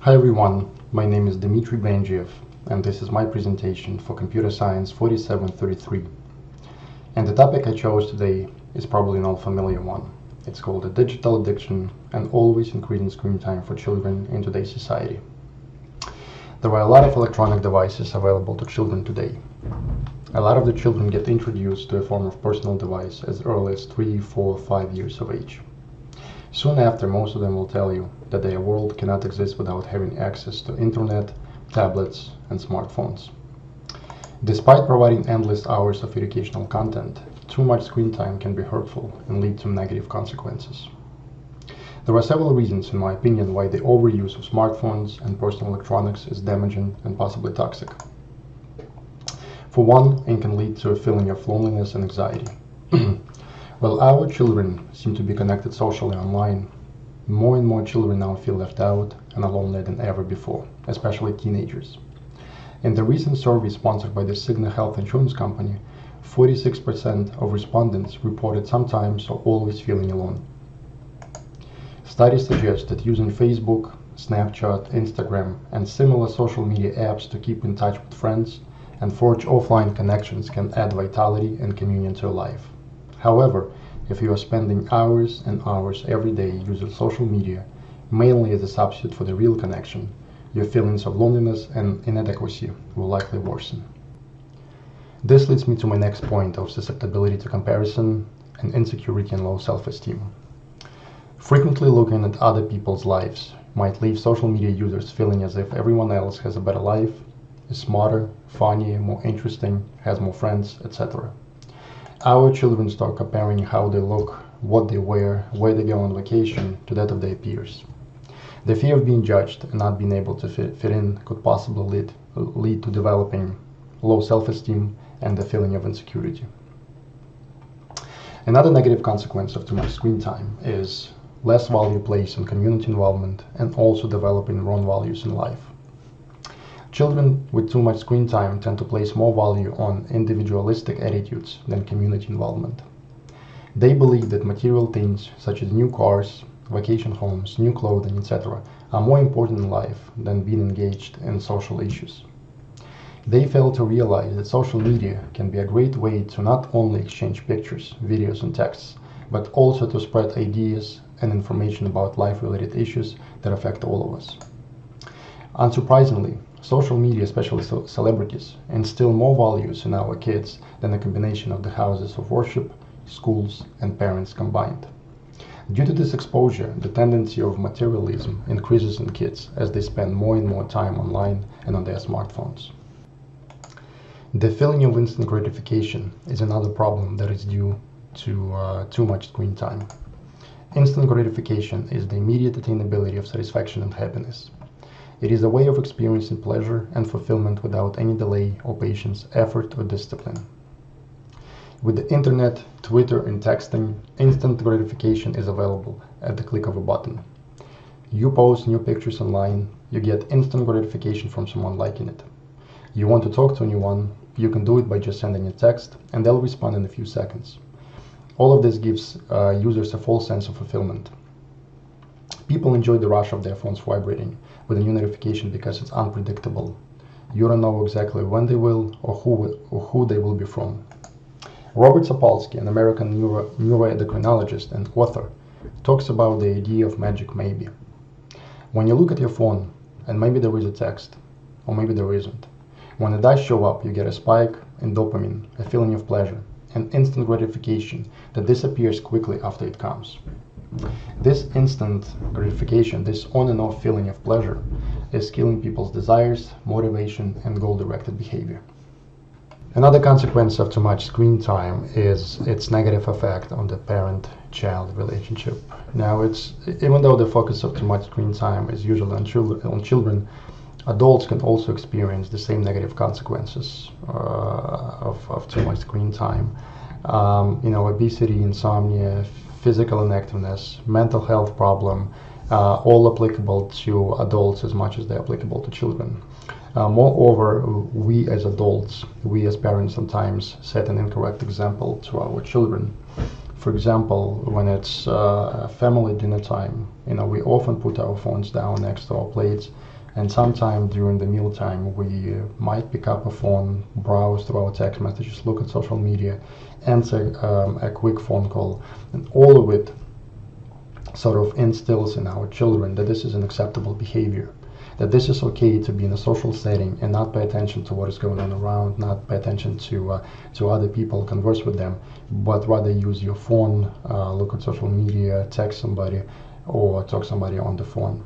Hi everyone, my name is Dmitry Benjiev, and this is my presentation for Computer Science 4733. And the topic I chose today is probably an all familiar one. It's called the digital addiction and always increasing screen time for children in today's society. There are a lot of electronic devices available to children today. A lot of the children get introduced to a form of personal device as early as 3, 4, 5 years of age. Soon after, most of them will tell you that their world cannot exist without having access to internet, tablets, and smartphones. Despite providing endless hours of educational content, too much screen time can be hurtful and lead to negative consequences. There are several reasons, in my opinion, why the overuse of smartphones and personal electronics is damaging and possibly toxic. For one, it can lead to a feeling of loneliness and anxiety. While our children seem to be connected socially online, more and more children now feel left out and are lonelier than ever before, especially teenagers. In the recent survey sponsored by the Cigna Health Insurance Company, 46% of respondents reported sometimes or always feeling alone. Studies suggest that using Facebook, Snapchat, Instagram, and similar social media apps to keep in touch with friends and forge offline connections can add vitality and communion to your life. However, if you are spending hours and hours every day using social media, mainly as a substitute for the real connection, your feelings of loneliness and inadequacy will likely worsen. This leads me to my next point of susceptibility to comparison and insecurity and low self-esteem. Frequently looking at other people's lives might leave social media users feeling as if everyone else has a better life, is smarter, funnier, more interesting, has more friends, etc. Our children start comparing how they look, what they wear, where they go on vacation to that of their peers. The fear of being judged and not being able to fit in could possibly lead to developing low self-esteem and the feeling of insecurity. Another negative consequence of too much screen time is less value placed on community involvement and also developing wrong values in life. Children with too much screen time tend to place more value on individualistic attitudes than community involvement. They believe that material things such as new cars, vacation homes, new clothing, etc. are more important in life than being engaged in social issues. They fail to realize that social media can be a great way to not only exchange pictures, videos, and texts, but also to spread ideas and information about life-related issues that affect all of us. Unsurprisingly, social media, especially celebrities, instill more values in our kids than a combination of the houses of worship, schools, and parents combined. Due to this exposure, the tendency of materialism increases in kids as they spend more and more time online and on their smartphones. The feeling of instant gratification is another problem that is due to too much screen time. Instant gratification is the immediate attainability of satisfaction and happiness. It is a way of experiencing pleasure and fulfillment without any delay or patience, effort, or discipline. With the internet, Twitter, and texting, instant gratification is available at the click of a button. You post new pictures online, you get instant gratification from someone liking it. You want to talk to anyone, you can do it by just sending a text, and they'll respond in a few seconds. All of this gives users a false sense of fulfillment. People enjoy the rush of their phones vibrating with a new notification because it's unpredictable. You don't know exactly when they will or who they will be from. Robert Sapolsky, an American neuroendocrinologist and author, talks about the idea of magic maybe. When you look at your phone, and maybe there is a text, or maybe there isn't, when it does show up, you get a spike in dopamine, a feeling of pleasure, and instant gratification that disappears quickly after it comes. This instant gratification, this on and off feeling of pleasure, is killing people's desires, motivation, and goal-directed behavior. Another consequence of too much screen time is its negative effect on the parent-child relationship. Now, even though the focus of too much screen time is usually on children, adults can also experience the same negative consequences of too much screen time. Obesity, insomnia, physical inactiveness, mental health problem, all applicable to adults as much as they're applicable to children. Moreover, we as adults, we as parents sometimes set an incorrect example to our children. For example, when it's family dinner time, we often put our phones down next to our plates And sometime during the mealtime, we might pick up a phone, browse through our text messages, look at social media, answer a quick phone call, and all of it sort of instills in our children that this is an acceptable behavior, that this is okay to be in a social setting and not pay attention to what is going on around, not pay attention to other people, converse with them, but rather use your phone, look at social media, text somebody, or talk to somebody on the phone.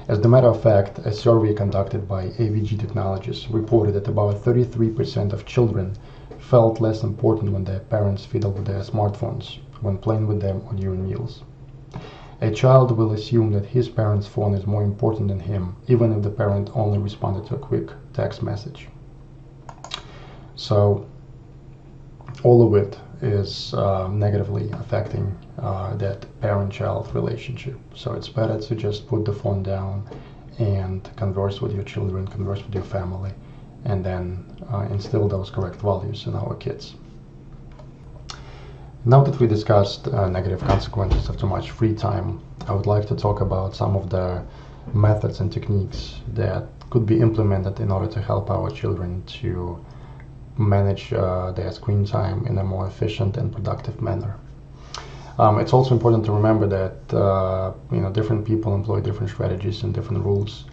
As a matter of fact, a survey conducted by AVG Technologies reported that about 33% of children felt less important when their parents fiddle with their smartphones, when playing with them or during meals. A child will assume that his parent's phone is more important than him, even if the parent only responded to a quick text message. So all of it is negatively affecting that parent-child relationship. So it's better to just put the phone down and converse with your children, converse with your family, and then instill those correct values in our kids. Now that we discussed negative consequences of too much free time, I would like to talk about some of the methods and techniques that could be implemented in order to help our children to manage their screen time in a more efficient and productive manner. It's also important to remember that different people employ different strategies and different rules,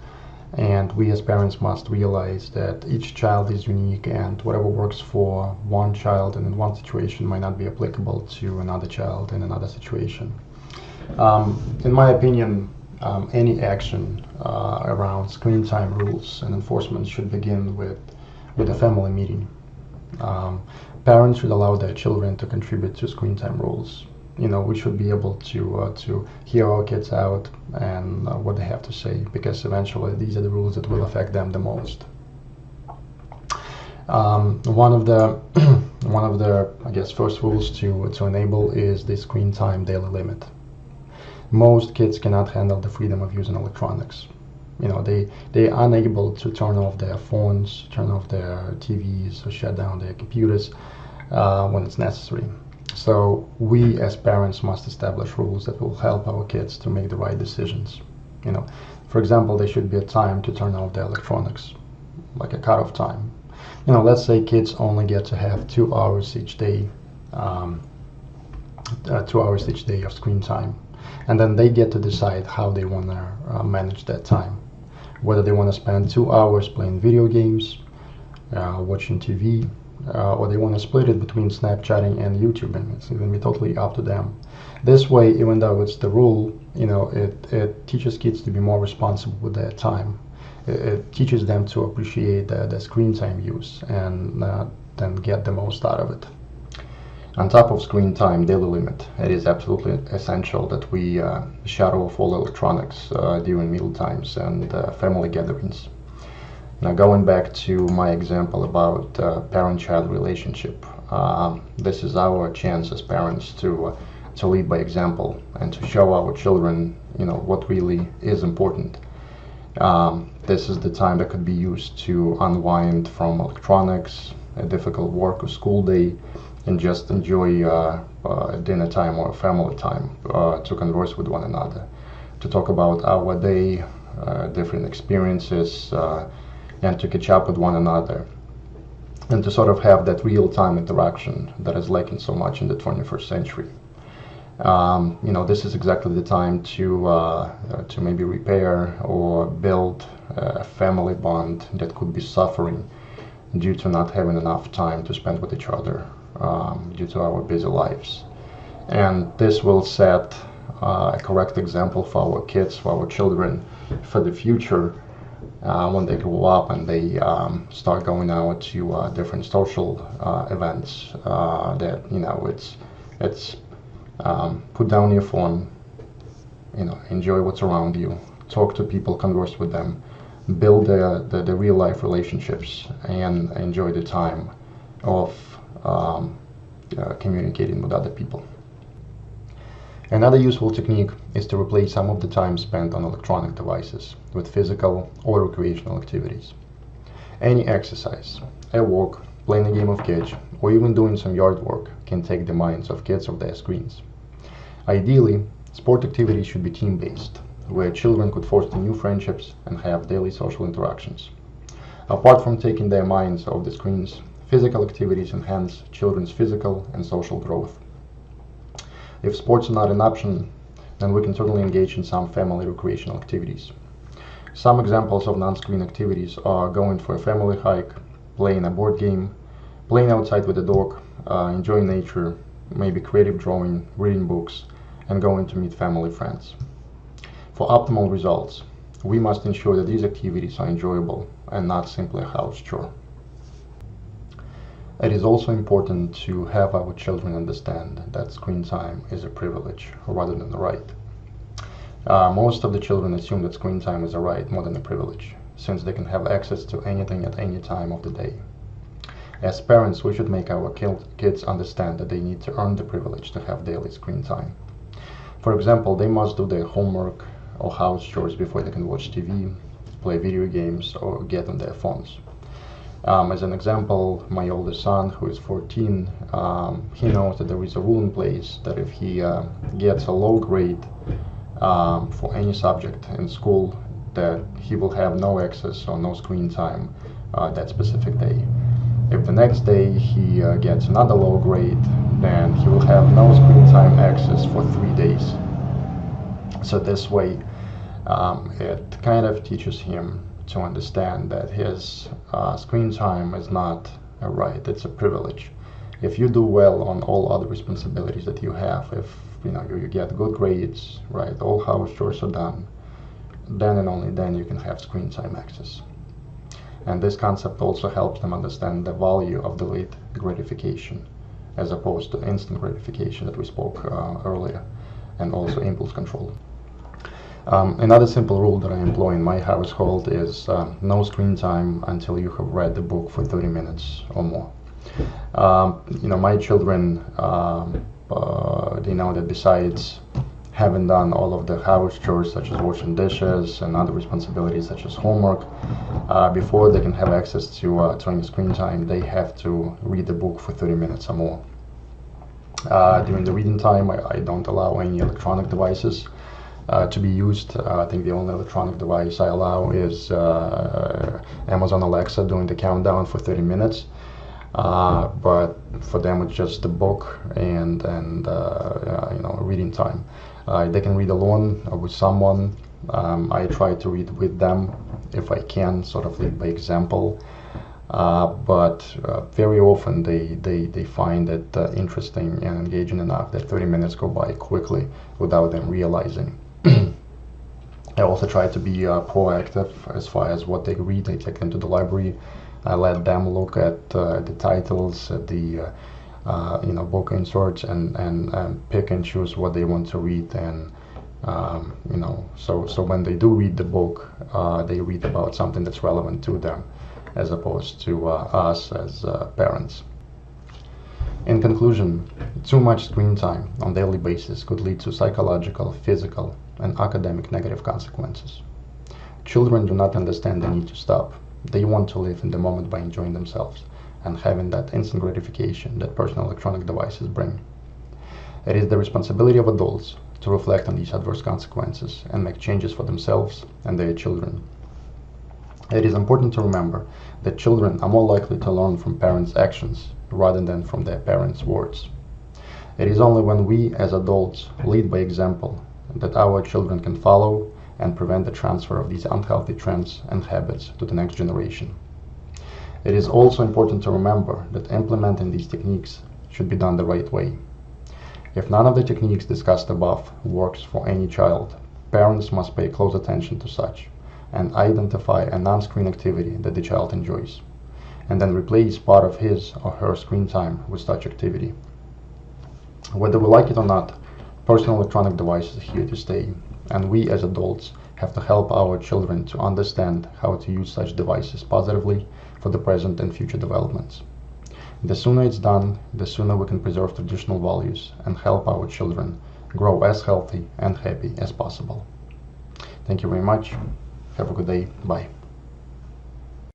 and we as parents must realize that each child is unique, and whatever works for one child and in one situation might not be applicable to another child in another situation. In my opinion, any action around screen time rules and enforcement should begin with a family meeting. Parents should allow their children to contribute to screen time rules. We should be able to hear our kids out and what they have to say, because eventually these are the rules that will affect them the most. One of the I guess first rules to enable is the screen time daily limit. Most kids cannot handle the freedom of using electronics. They are unable to turn off their phones, turn off their TVs, or shut down their computers when it's necessary. So we as parents must establish rules that will help our kids to make the right decisions. For example, there should be a time to turn off their electronics, like a cutoff time. Let's say kids only get to have 2 hours each day, 2 hours each day of screen time, and then they get to decide how they want to manage that time. Whether they want to spend 2 hours playing video games, watching TV, or they want to split it between Snapchatting and YouTubing. It's going to be totally up to them. This way, even though it's the rule, it teaches kids to be more responsible with their time. It teaches them to appreciate the screen time use and then get the most out of it. On top of screen time daily limit, it is absolutely essential that we shut off all electronics during meal times and family gatherings. Now, going back to my example about parent-child relationship, this is our chance as parents to lead by example and to show our children, what really is important. This is the time that could be used to unwind from electronics, a difficult work or school day, and just enjoy dinner time or family time, to converse with one another, to talk about our day, different experiences, and to catch up with one another, and to sort of have that real-time interaction that is lacking so much in the 21st century. This is exactly the time to maybe repair or build a family bond that could be suffering due to not having enough time to spend with each other due to our busy lives. And this will set a correct example for our kids, for our children, for the future. When they grow up and they start going out to different social events, it's put down your phone, enjoy what's around you, talk to people, converse with them, build the real life relationships, and enjoy the time of communicating with other people. Another useful technique is to replace some of the time spent on electronic devices with physical or recreational activities. Any exercise, a walk, playing a game of catch, or even doing some yard work can take the minds of kids off their screens. Ideally, sport activities should be team-based, where children could foster new friendships and have daily social interactions. Apart from taking their minds off the screens, physical activities enhance children's physical and social growth. If sports are not an option, then we can certainly engage in some family recreational activities. Some examples of non-screen activities are going for a family hike, playing a board game, playing outside with a dog, enjoying nature, maybe creative drawing, reading books, and going to meet family friends. For optimal results, we must ensure that these activities are enjoyable and not simply a house chore. It is also important to have our children understand that screen time is a privilege rather than a right. Most of the children assume that screen time is a right more than a privilege, since they can have access to anything at any time of the day. As parents, we should make our kids understand that they need to earn the privilege to have daily screen time. For example, they must do their homework or house chores before they can watch TV, play video games, or get on their phones. As an example, my oldest son, who is 14, he knows that there is a rule in place that if he gets a low grade for any subject in school, that he will have no access or no screen time that specific day. If the next day he gets another low grade, then he will have no screen time access for 3 days. So this way, it kind of teaches him to understand that his screen time is not a right, it's a privilege. If you do well on all other responsibilities that you have, if you get good grades, right, all house chores are done, then and only then you can have screen time access. And this concept also helps them understand the value of delayed gratification as opposed to instant gratification that we spoke earlier, and also impulse control. Another simple rule that I employ in my household is no screen time until you have read the book for 30 minutes or more. My children, they know that besides having done all of the house chores such as washing dishes and other responsibilities such as homework, before they can have access to any screen time, they have to read the book for 30 minutes or more. During the reading time, I don't allow any electronic devices to be used. I think the only electronic device I allow is Amazon Alexa doing the countdown for 30 minutes. But for them it's just the book and reading time. They can read alone or with someone. I try to read with them if I can, sort of lead by example. But very often they find it interesting and engaging enough that 30 minutes go by quickly without them realizing. I also try to be proactive as far as what they read. I take them to the library. I let them look at the titles, at the book inserts, and pick and choose what they want to read. And so when they do read the book, they read about something that's relevant to them, as opposed to us as parents. In conclusion, too much screen time on a daily basis could lead to psychological, physical, and academic negative consequences. Children do not understand the need to stop. They want to live in the moment by enjoying themselves and having that instant gratification that personal electronic devices bring. It is the responsibility of adults to reflect on these adverse consequences and make changes for themselves and their children. It is important to remember that children are more likely to learn from parents' actions rather than from their parents' words. It is only when we as adults lead by example that our children can follow and prevent the transfer of these unhealthy trends and habits to the next generation. It is also important to remember that implementing these techniques should be done the right way. If none of the techniques discussed above works for any child, parents must pay close attention to such and identify a non-screen activity that the child enjoys, and then replace part of his or her screen time with such activity. Whether we like it or not, personal electronic devices are here to stay, and we as adults have to help our children to understand how to use such devices positively for the present and future developments. The sooner it's done, the sooner we can preserve traditional values and help our children grow as healthy and happy as possible. Thank you very much. Have a good day. Bye.